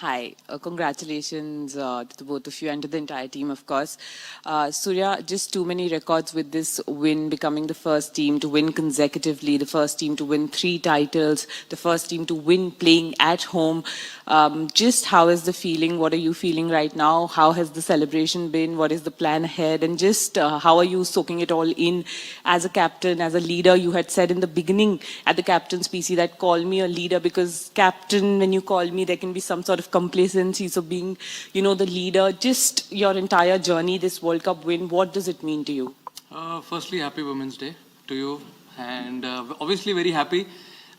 Hi, congratulations to the both of you and to the entire team, of course. Surya, just too many records with this win, becoming the first team to win consecutively, the first team to win 3 titles, the first team to win playing at home. Just how is the feeling? What are you feeling right now? How has the celebration been? What is the plan ahead? And just how are you soaking it all in as a captain, as a leader? You had said in the beginning at the captain's PC that call me a leader, because captain, when you call me, there can be some sort of complacency. So being, the leader, just your entire journey, this World Cup win, what does it mean to you? Firstly, happy Women's Day to you, and obviously very happy,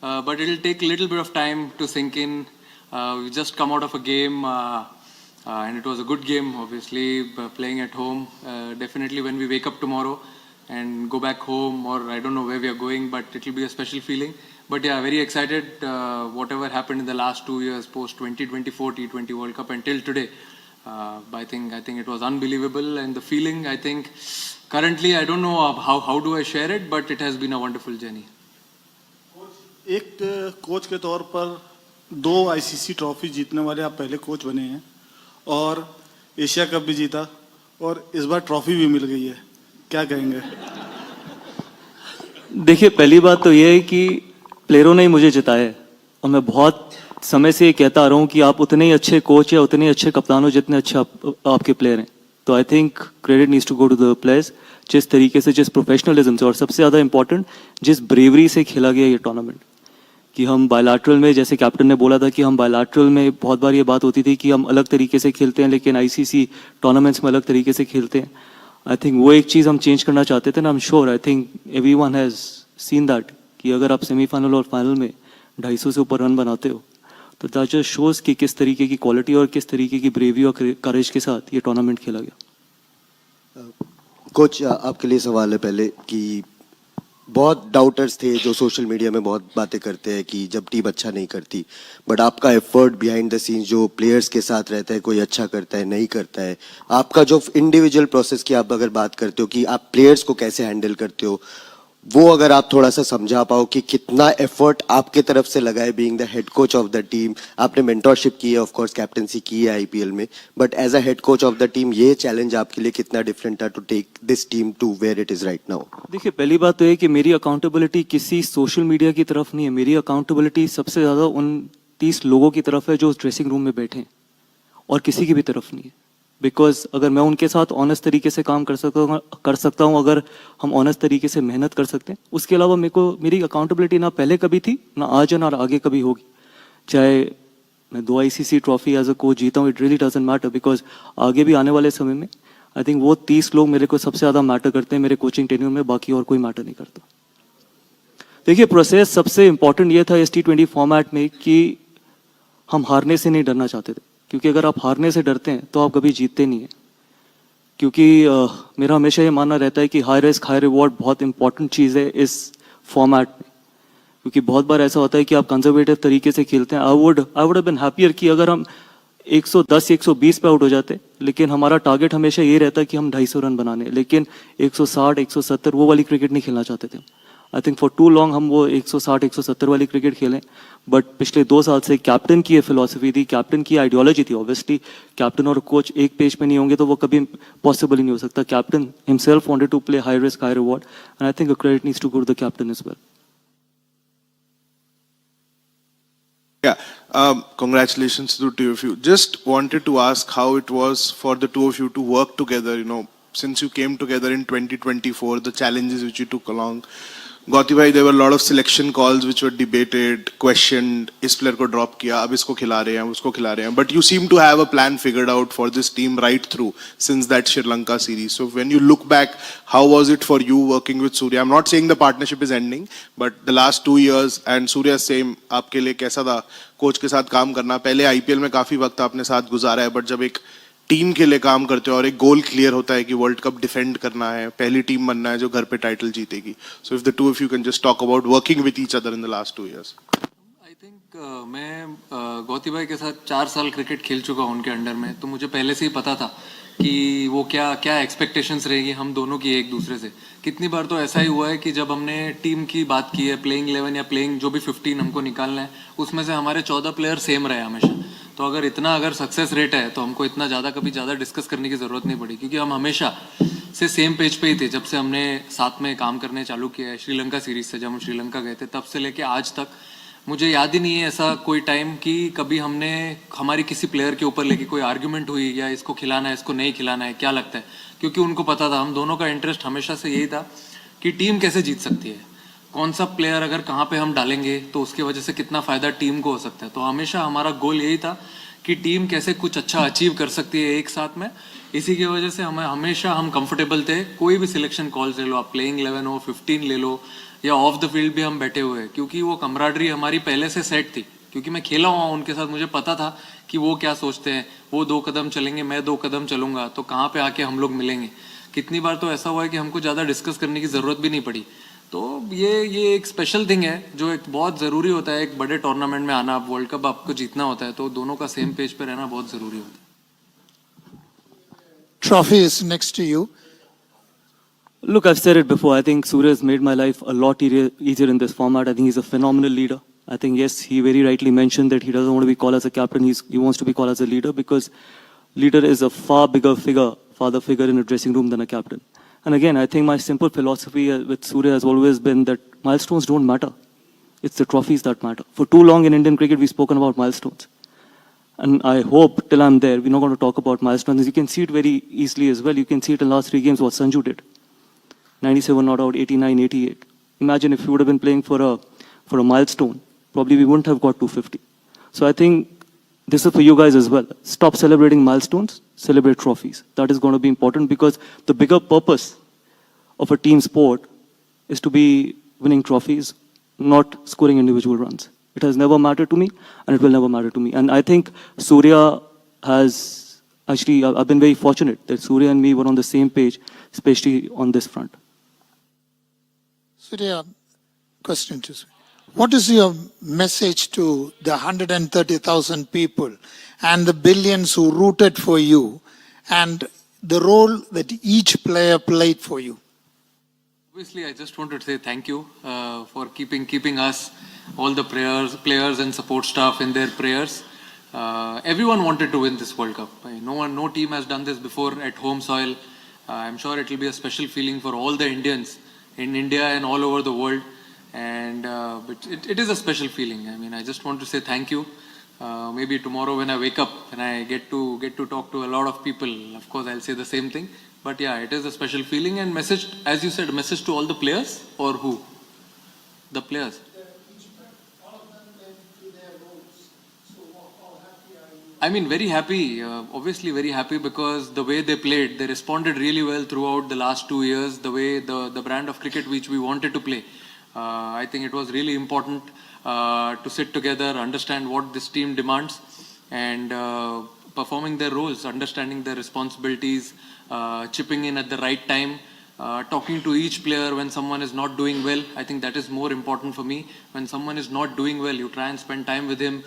but it'll take a little bit of time to sink in. We just come out of a game, and it was a good game, obviously, playing at home. Definitely when we wake up tomorrow and go back home, or I don't know where we are going, but it'll be a special feeling. But yeah, very excited. Whatever happened in the last 2 years, post 2024 T20 World Cup until today, I think it was unbelievable. And the feeling, I think, currently I don't know how do I share it, but it has been a wonderful journey. एक coach के तौर पर 2 ICC trophy जीतने वाले आप पहले coach बने हैं और एशिया कप भी जीता और इस बार ट्रॉफी भी मिल गई है, क्या कहेंगे? देखिए, पहली बात तो ये है कि प्लेयरों ने ही मुझे जिताया है और मैं बहुत समय से ये कहता आ रहा हूँ कि आप उतने ही अच्छे कोच या उतने ही अच्छे कप्तान हो जितने अच्छे आपके प्लेयर हैं. तो I think credit needs to go to the players. जिस तरीके से, जिस प्रोफेशनलिज्म से और सबसे ज़्यादा इंपॉर्टेंट जिस ब्रेवरी से खेला गया ये टूर्नामेंट, कि हम बायलैटरल में, जैसे कैप्टन ने बोला था कि हम बायलैटरल में बहुत बार ये बात होती थी कि हम अलग तरीके से खेलते हैं लेकिन आईसीसी टूर्नामेंट्स में अलग तरीके से खेलते हैं. आई थिंक वो एक चीज़ हम चेंज करना चाहते थे ना. I am sure, I think everyone has seen that कि अगर आप सेमीफाइनल और फाइनल में 250 से ऊपर रन बनाते हो तो दैट जस्ट शोज़ कि किस तरीके की क्वालिटी और किस तरीके की ब्रेवी और करेज के साथ ये टूर्नामेंट खेला गया. कोच, आपके लिए सवाल है पहले कि बहुत डाउटर्स थे जो सोशल मीडिया में बहुत बातें करते हैं कि जब टीम अच्छा नहीं करती, बट आपका एफर्ट बिहाइंड द सीन्स जो प्लेयर्स के साथ रहता है, कोई अच्छा करता है नहीं करता है, आपका जो इंडिविजुअल प्रोसेस की आप अगर बात करते हो कि आप प्लेयर्स को कैसे हैंडल करते हो, वो अगर आप थोड़ा सा समझा पाओ कि कितना एफर्ट आपके तरफ से लगा है being the head coach of the team. आपने मेंटरशिप की है, ऑफ कोर्स कैप्टनसी की है आईपीएल में, but as a head coach of the team ये चैलेंज आपके लिए कितना डिफरेंट था to take this team to where it is right now? देखिए, पहली बात तो ये कि मेरी अकाउंटेबिलिटी किसी सोशल मीडिया की तरफ नहीं है. मेरी अकाउंटेबिलिटी सबसे ज़्यादा उन 30 लोगों की तरफ है जो उस ड्रेसिंग रूम में बैठे हैं, और किसी की भी तरफ नहीं है. बिकॉज अगर मैं उनके साथ ऑनेस्ट तरीके से काम कर सकता हूँ, अगर हम ऑनेस्ट तरीके से मेहनत कर सकते हैं, उसके अलावा मेरी अकाउंटेबिलिटी ना पहले कभी थी, ना आज है, ना आगे कभी होगी. चाहे मैं 2 ICC trophy as a coach जीता हूँ, it really doesn't matter, because आगे भी आने वाले समय में आई थिंक वो 30 लोग मेरे को सबसे ज़्यादा मैटर करते हैं मेरे कोचिंग टेन्योर में, बाकी और कोई मैटर नहीं करता. देखिए, प्रोसेस सबसे इंपॉर्टेंट ये था इस T20 फॉर्मेट में कि हम हारने से नहीं डरना चाहते थे, क्योंकि अगर आप हारने से डरते हैं तो आप कभी जीतते नहीं हैं. क्योंकि मेरा हमेशा ये मानना रहता है कि हाई रिस्क हाई रिवॉर्ड बहुत इंपॉर्टेंट चीज़ है इस फॉर्मेट में, क्योंकि बहुत बार ऐसा होता है कि आप कंजर्वेटिव तरीके से खेलते हैं. I would have been happier कि अगर हम 110 120 पे आउट हो जाते, लेकिन हमारा टारगेट हमेशा ये रहता है कि हम 250 रन बनाने, लेकिन 160 170 वो वाली क्रिकेट नहीं खेलना चाहते थे. I think for too long हम वो 160 170 वाली क्रिकेट खेलें, बट पिछले 2 साल से कैप्टन की ये फिलॉसफी थी, कैप्टन की आइडियोलॉजी थी. ऑब्वियसली कैप्टन और कोच एक पेज पे नहीं होंगे तो वो कभी पॉसिबल ही नहीं हो सकता. Captain himself wanted to play high risk high reward, and I think a credit needs to go to the captain as well. Yeah, congratulations to the two of you. Just wanted to ask how it was for the two of you to work together, since you came together in 2024, the challenges which you took along. Gauti bhai, there were a lot of selection calls which were debated, questioned. इस player को drop किया, अब इसको खिला रहे हैं, उसको खिला रहे हैं. But you seem to have a plan figured out for this team right through since that Sri Lanka series. So when you look back, how was it for you working with Surya? I'm not saying the partnership is ending, but the last 2 years and Surya same, आपके लिए कैसा था coach के साथ काम करना? पहले IPL में काफी वक्त आपने साथ गुजारा है, बट जब एक टीम के लिए काम करते हो और एक गोल क्लियर होता है कि वर्ल्ड कप डिफेंड करना है, पहली टीम बनना है जो घर पे टाइटल जीतेगी. So if the two of you can just talk about working with each other in the last 2 years. I think मैं गौती भाई के साथ 4 साल क्रिकेट खेल चुका हूँ उनके अंडर में, तो मुझे पहले से ही पता था कि वो क्या एक्सपेक्टेशंस रहेगी हम दोनों की एक दूसरे से. कितनी बार तो ऐसा ही हुआ है कि जब हमने टीम की बात की है, प्लेइंग 11 या प्लेइंग जो भी 15 हमको निकालना है, उसमें से हमारे 14 प्लेयर सेम रहे हमेशा. तो अगर सक्सेस रेट है तो हमको इतना ज़्यादा डिस्कस करने की ज़रूरत नहीं पड़ी, क्योंकि हम हमेशा से सेम पेज पे ही थे जब से हमने साथ में काम करने चालू किया है। श्रीलंका सीरीज से जब हम श्रीलंका गए थे तब से लेके आज तक मुझे याद ही नहीं है ऐसा कोई टाइम कि कभी हमने हमारी किसी प्लेयर के ऊपर लेके कोई आर्ग्यूमेंट हुई या इसको खिलाना है इसको नहीं खिलाना है क्या लगता है, क्योंकि उनको पता था हम दोनों का इंटरेस्ट हमेशा से यही था कि टीम कैसे जीत सकती है, कौन सा प्लेयर अगर कहाँ पे हम डालेंगे तो उसकी वजह से कितना फ़ायदा टीम को हो सकता है। तो हमेशा हमारा गोल यही था कि टीम कैसे कुछ अच्छा अचीव कर सकती है एक साथ में। इसी की वजह से हमें हमेशा हम कंफर्टेबल थे, कोई भी सिलेक्शन कॉल्स ले लो, आप प्लेइंग 11 हो 15 ले लो या ऑफ द फील्ड भी हम बैठे हुए हैं, क्योंकि वो कमराडरी हमारी पहले से सेट थी, क्योंकि मैं खेला हुआ उनके साथ, मुझे पता था कि वो क्या सोचते हैं, वो 2 कदम चलेंगे मैं 2 कदम चलूंगा तो कहाँ पे आके हम लोग मिलेंगे। कितनी बार तो ऐसा हुआ है कि हमको ज़्यादा डिस्कस करने की ज़रूरत भी नहीं पड़ी। तो ये एक स्पेशल थिंग है जो एक बहुत ज़रूरी होता है, एक बड़े टूर्नामेंट में आना, वर्ल्ड कप आपको जीतना होता है तो दोनों का सेम पेज पे रहना बहुत ज़रूरी होता है। Trophy is next to you. Look, I've said it before. I think Surya has made my life a lot easier in this format. I think he's a phenomenal leader. I think, yes, he very rightly mentioned that he doesn't want to be called as a captain. He wants to be called as a leader, because leader is a far bigger father figure in a dressing room than a captain. And again, I think my simple philosophy with Surya has always been that milestones don't matter. It's the trophies that matter. For too long in Indian cricket, we've spoken about milestones. And I hope till I'm there, we're not going to talk about milestones. You can see it very easily as well. You can see it in the last 3 games what Sanju did. 97 not out, 89, 88. Imagine if we would have been playing for a milestone, probably we wouldn't have got 250. So I think this is for you guys as well. Stop celebrating milestones, celebrate trophies. That is going to be important, because the bigger purpose of a team sport is to be winning trophies, not scoring individual runs. It has never mattered to me, and it will never matter to me. And I think Surya has, actually, I've been very fortunate that Surya and me were on the same page, especially on this front. Surya, question to you. What is your message to the 130,000 people and the billions who rooted for you, and the role that each player played for you? Obviously, I just wanted to say thank you for keeping us, all the players and support staff in their prayers. Everyone wanted to win this World Cup. No team has done this before at home soil. I'm sure it will be a special feeling for all the Indians in India and all over the world. And but it is a special feeling. I mean, I just want to say thank you. Maybe tomorrow when I wake up and I get to talk to a lot of people, of course I'll say the same thing. But yeah, it is a special feeling, and message, as you said, a message to all the players, or who? The players. I mean, very happy, obviously very happy, because the way they played, they responded really well throughout the last 2 years, the way the brand of cricket which we wanted to play. I think it was really important to sit together, understand what this team demands, and performing their roles, understanding their responsibilities, chipping in at the right time, talking to each player when someone is not doing well. I think that is more important for me. When someone is not doing well, you try and spend time with him,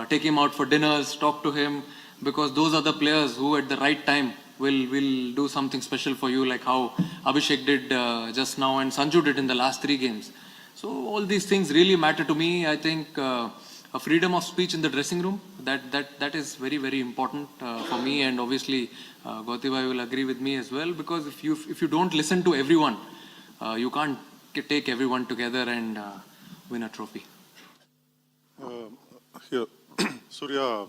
take him out for dinners, talk to him, because those are the players who at the right time will do something special for you, like how Abhishek did just now and Sanju did in the last 3 games. So all these things really matter to me. I think a freedom of speech in the dressing room, that is very, very important for me, and obviously Gautibhai will agree with me as well, because if you don't listen to everyone, you can't take everyone together and win a trophy. Here, Surya,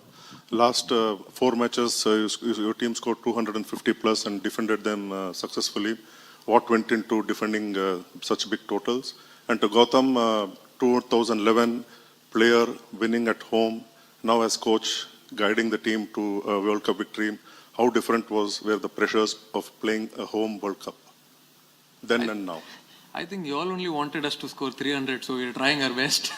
last 4 matches, your team scored 250 plus and defended them successfully. What went into defending such big totals? And to Gautam, 2011 player winning at home, now as coach, guiding the team to a World Cup victory. How different were the pressures of playing a home World Cup then and now? I think you all only wanted us to score 300, so we're trying our best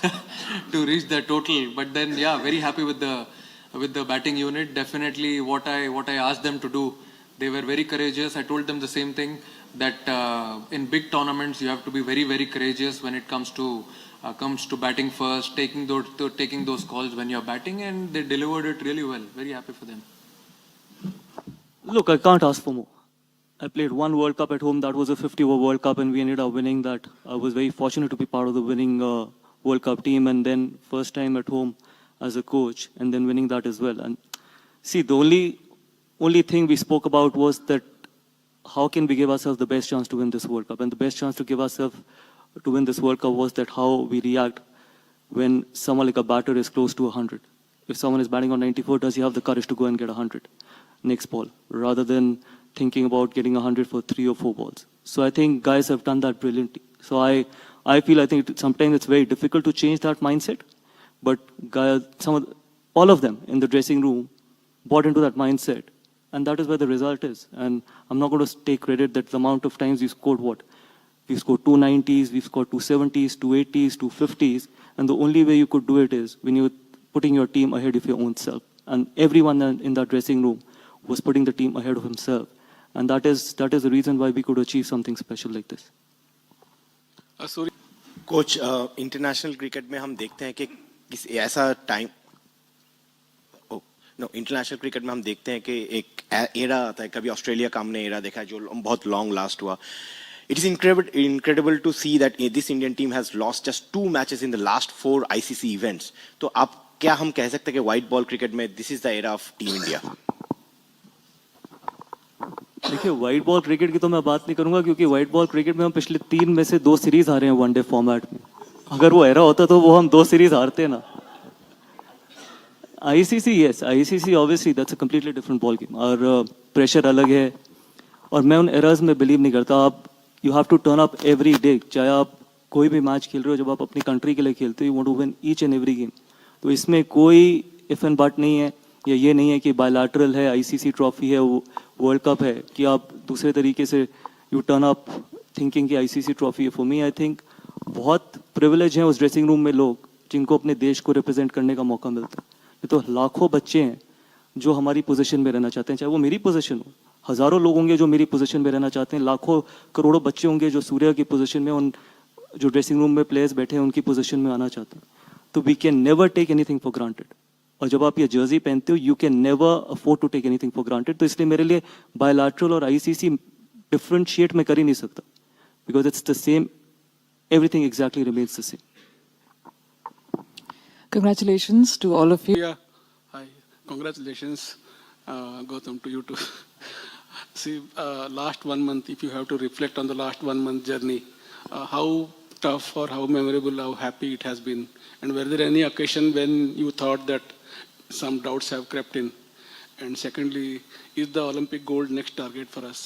to reach that total. But then, yeah, very happy with the batting unit. Definitely, what I asked them to do, they were very courageous. I told them the same thing, that in big tournaments you have to be very, very courageous when it comes to batting first, taking those calls when you're batting, and they delivered it really well. Very happy for them. Look, I can't ask for more. I played 1 World Cup at home. That was a 50-over World Cup, and we ended up winning that. I was very fortunate to be part of the winning World Cup team, and then first time at home, as a coach and then winning that as well. And see, the only thing we spoke about was that how can we give ourselves the best chance to win this World Cup? And the best chance to give ourselves to win this World Cup was that how we react when someone like a batter is close to 100. If someone is batting on 94, does he have the courage to go and get 100 next ball, rather than thinking about getting 100 for 3 or 4 balls? So I think guys have done that brilliantly. So I feel, I think sometimes it's very difficult to change that mindset, but guys, all of them in the dressing room bought into that mindset, and that is where the result is. And I'm not going to take credit that the amount of times we scored what? We scored 290s, we've scored 270s, 280s, 250s, and the only way you could do it is when you're putting your team ahead of your own self. And everyone in that dressing room was putting the team ahead of himself. And that is the reason why we could achieve something special like this. Coach international cricket में हम देखते हैं कि ऐसा time international cricket में हम देखते हैं कि एक एरा आता है, कभी ऑस्ट्रेलिया का हमने एरा देखा है जो बहुत लॉन्ग लास्ट हुआ. It is incredible to see that this Indian team has lost just 2 matches in the last 4 ICC events. तो आप क्या हम कह सकते हैं कि व्हाइट बॉल क्रिकेट में this is the era of team India? देखिए, व्हाइट बॉल क्रिकेट की तो मैं बात नहीं करूंगा, क्योंकि व्हाइट बॉल क्रिकेट में हम पिछले 3 में से 2 सीरीज हारे हैं वनडे फॉर्मेट में. अगर वो एरा होता तो वो हम 2 सीरीज हारते ना. ICC, yes, ICC obviously that's a completely different ball game, और प्रेशर अलग है, और मैं उन एराज में बिलीव नहीं करता. आप you have to turn up every day. चाहे आप कोई भी मैच खेल रहे हो, जब आप अपनी कंट्री के लिए खेलते हो, you want to win each and every game. तो इसमें कोई इफ एंड बट नहीं है, या ये नहीं है कि बायलैटरल है, आईसीसी ट्रॉफी है, वर्ल्ड कप है, कि आप दूसरे तरीके से यू टर्न अप थिंकिंग कि आईसीसी ट्रॉफी है. फॉर मी आई थिंक बहुत प्रिविलेज हैं उस ड्रेसिंग रूम में लोग जिनको अपने देश को रिप्रेजेंट करने का मौका मिलता है. ये तो लाखों बच्चे हैं जो हमारी पोजीशन में रहना चाहते हैं, चाहे वो मेरी पोजीशन हो. हजारों लोग होंगे जो मेरी पोजीशन में रहना चाहते हैं, लाखों करोड़ों बच्चे होंगे जो सूर्या की पोजीशन में, उन जो ड्रेसिंग रूम में प्लेयर्स बैठे हैं उनकी पोजीशन में आना चाहते हैं. तो we can never take anything for granted. और जब आप ये जर्सी पहनते हो, you can never afford to take anything for granted. तो इसलिए मेरे लिए बायलैटरल और आईसीसी डिफरेंशिएट मैं कर ही नहीं सकता, because it's the same, everything exactly remains the same. Congratulations to all of you. Yeah, hi. Congratulations, Gautam, to you too. See, last 1 month, if you have to reflect on the last 1 month journey, how tough or how memorable, how happy it has been? And were there any occasion when you thought that some doubts have crept in? And secondly, is the Olympic gold next target for us?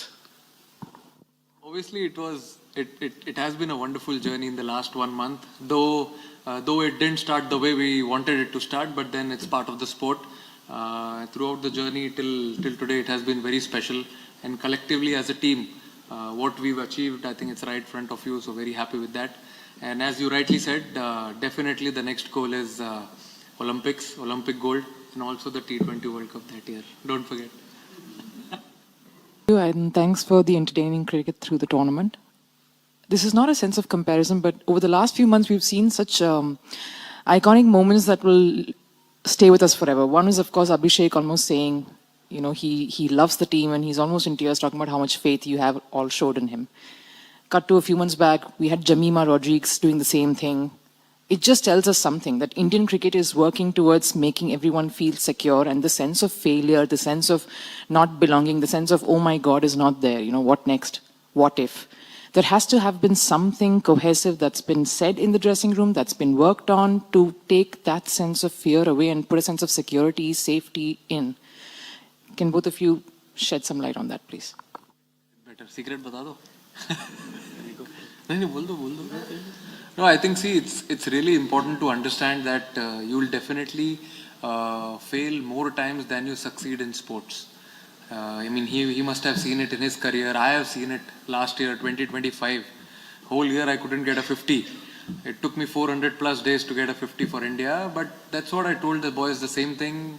Obviously, it has been a wonderful journey in the last 1 month, though it didn't start the way we wanted it to start, but then it's part of the sport. Throughout the journey till today, it has been very special, and collectively as a team, what we've achieved, I think it's right in front of you, so very happy with that. And as you rightly said, definitely the next goal is Olympic gold, and also the T20 World Cup that year. Don't forget. And thanks for the entertaining cricket through the tournament. This is not a sense of comparison, but over the last few months, we've seen such iconic moments that will stay with us forever. One is, of course, Abhishek almost saying, you know, he loves the team, and he's almost in tears talking about how much faith you have all showed in him. Cut to a few months back, we had Jamima Rodriguez doing the same thing. It just tells us something, that Indian cricket is working towards making everyone feel secure, and the sense of failure, the sense of not belonging, the sense of, oh my God, is not there. You know, what next? What if? There has to have been something cohesive that's been said in the dressing room, that's been worked on to take that sense of fear away and put a sense of security, safety in. Can both of you shed some light on that, please? Better secret bata do. नहीं बोल दो. No, I think, see, it's really important to understand that you will definitely fail more times than you succeed in sports. I mean, he must have seen it in his career. I have seen it last year, 2025. Whole year I couldn't get a 50. It took me 400 plus days to get a 50 for India. But that's what I told the boys, the same thing.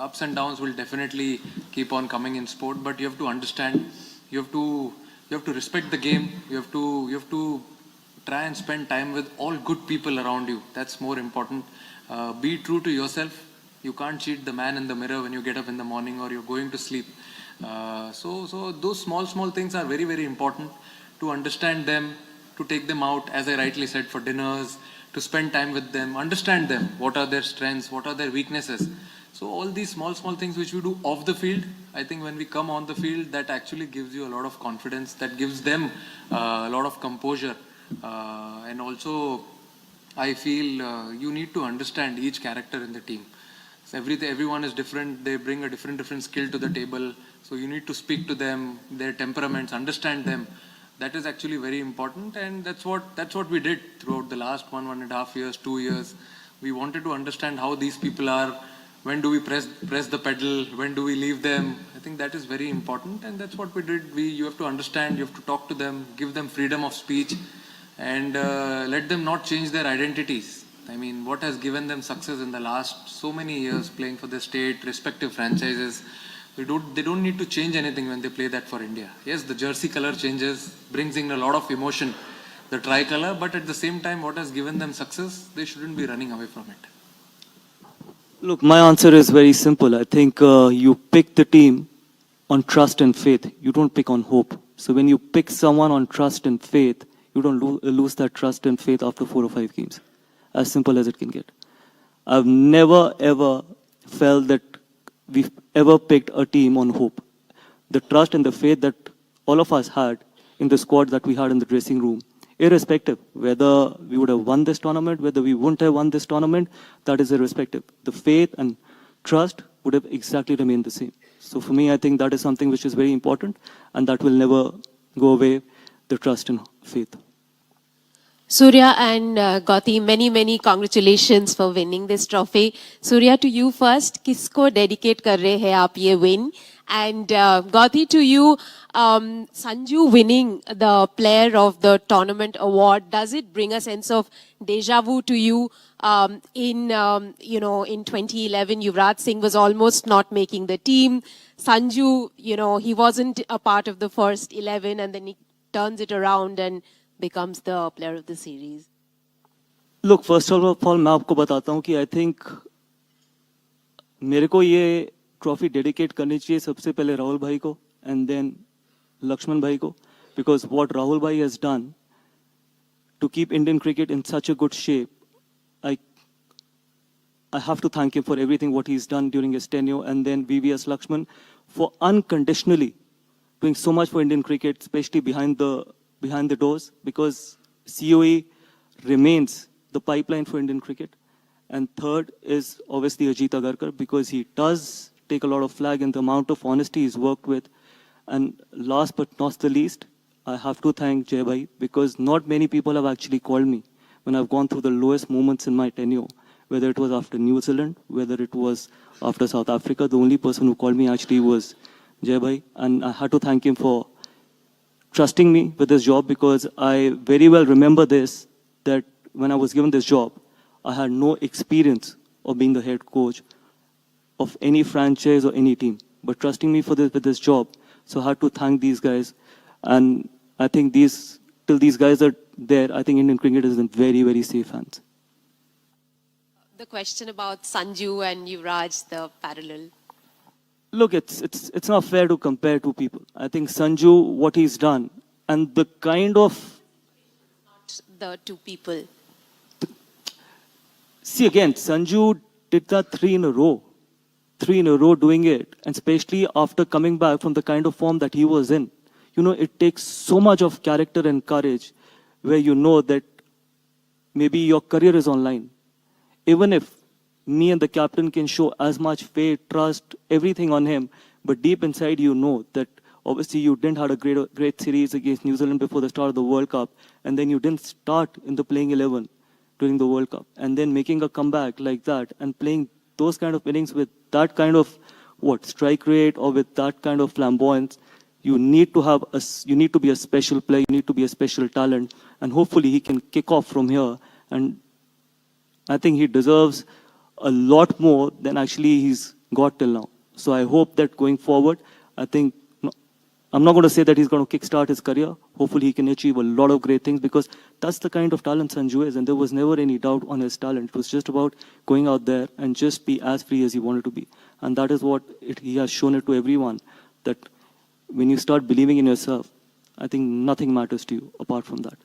Ups and downs will definitely keep on coming in sport. But you have to understand, you have to respect the game. You have to try and spend time with all good people around you. That's more important. Be true to yourself. You can't cheat the man in the mirror when you get up in the morning or you're going to sleep. So those small things are very, very important to understand them, to take them out, as I rightly said, for dinners, to spend time with them, understand them, what are their strengths, what are their weaknesses. So all these small things which we do off the field, I think when we come on the field, that actually gives you a lot of confidence, that gives them a lot of composure. And also, I feel you need to understand each character in the team. So everyone is different. They bring a different skill to the table. So you need to speak to them, their temperaments, understand them. That is actually very important, and that's what we did throughout the last 1.5 years, 2 years. We wanted to understand how these people are. When do we press the pedal? When do we leave them? I think that is very important, and that's what we did. You have to understand. You have to talk to them, give them freedom of speech, and let them not change their identities. I mean, what has given them success in the last so many years, playing for the state, respective franchises, they don't need to change anything when they play that for India. Yes, the jersey color changes, brings in a lot of emotion, the tricolor, but at the same time, what has given them success, they shouldn't be running away from it. Look, my answer is very simple. I think you pick the team on trust and faith. You don't pick on hope. So when you pick someone on trust and faith, you don't lose that trust and faith after 4 or 5 games. As simple as it can get. I've never ever felt that we've ever picked a team on hope. The trust and the faith that all of us had in the squad that we had in the dressing room, irrespective whether we would have won this tournament, whether we wouldn't have won this tournament, that is irrespective. The faith and trust would have exactly remained the same. So for me, I think that is something which is very important, and that will never go away, the trust and faith. Surya and Gauti, many congratulations for winning this trophy. Surya, to you first, किसको dedicate कर रहे हैं आप ये win? And Gauti, to you, Sanju winning the Player of the Tournament award, does it bring a sense of deja vu to you? In 2011, Yuvraj Singh was almost not making the team. Sanju, he wasn't a part of the first 11, and then he turns it around and becomes the player of the series. Look, first of all, मैं आपको बताता हूँ कि I think मेरे को ये trophy dedicate करनी चाहिए सबसे पहले राहुल भाई को and then लक्ष्मण भाई को, because what Rahul bhai has done to keep Indian cricket in such a good shape, I have to thank him for everything what he's done during his tenure, and then VVS Lakshman for unconditionally doing so much for Indian cricket, especially behind the doors, because COE remains the pipeline for Indian cricket. And third is obviously Ajit Agarkar, because he does take a lot of flag in the amount of honesty he's worked with. And last but not the least, I have to thank Jai Bhai, because not many people have actually called me when I've gone through the lowest moments in my tenure, whether it was after New Zealand, whether it was after South Africa. The only person who called me actually was Jai Bhai, and I had to thank him for trusting me with this job, because I very well remember this, that when I was given this job, I had no experience of being the head coach of any franchise or any team, but trusting me with this job. So I had to thank these guys, and I think till these guys are there, I think Indian cricket is in very safe hands. The question about Sanju and Yuvraj, the parallel. Look, it's not fair to compare two people. I think Sanju, what he's done, and the kind of... Not the two people. See, again, Sanju did that 3 in a row. 3 in a row doing it, and especially after coming back from the kind of form that he was in. It takes so much of character and courage, where you know that maybe your career is online. Even if me and the captain can show as much faith, trust, everything on him, but deep inside you know that obviously you didn't have a great series against New Zealand before the start of the World Cup, and then you didn't start in the playing 11 during the World Cup, and then making a comeback like that and playing those kind of innings with that kind of strike rate, or with that kind of flamboyance, you need to be a special player, you need to be a special talent, and hopefully he can kick off from here. And I think he deserves a lot more than actually he's got till now. So I hope that going forward, I'm not going to say that he's going to kickstart his career. Hopefully he can achieve a lot of great things, because that's the kind of talent Sanju is, and there was never any doubt on his talent. It was just about going out there and just be as free as he wanted to be. And that is what he has shown it to everyone, that when you start believing in yourself, I think nothing matters to you apart from that.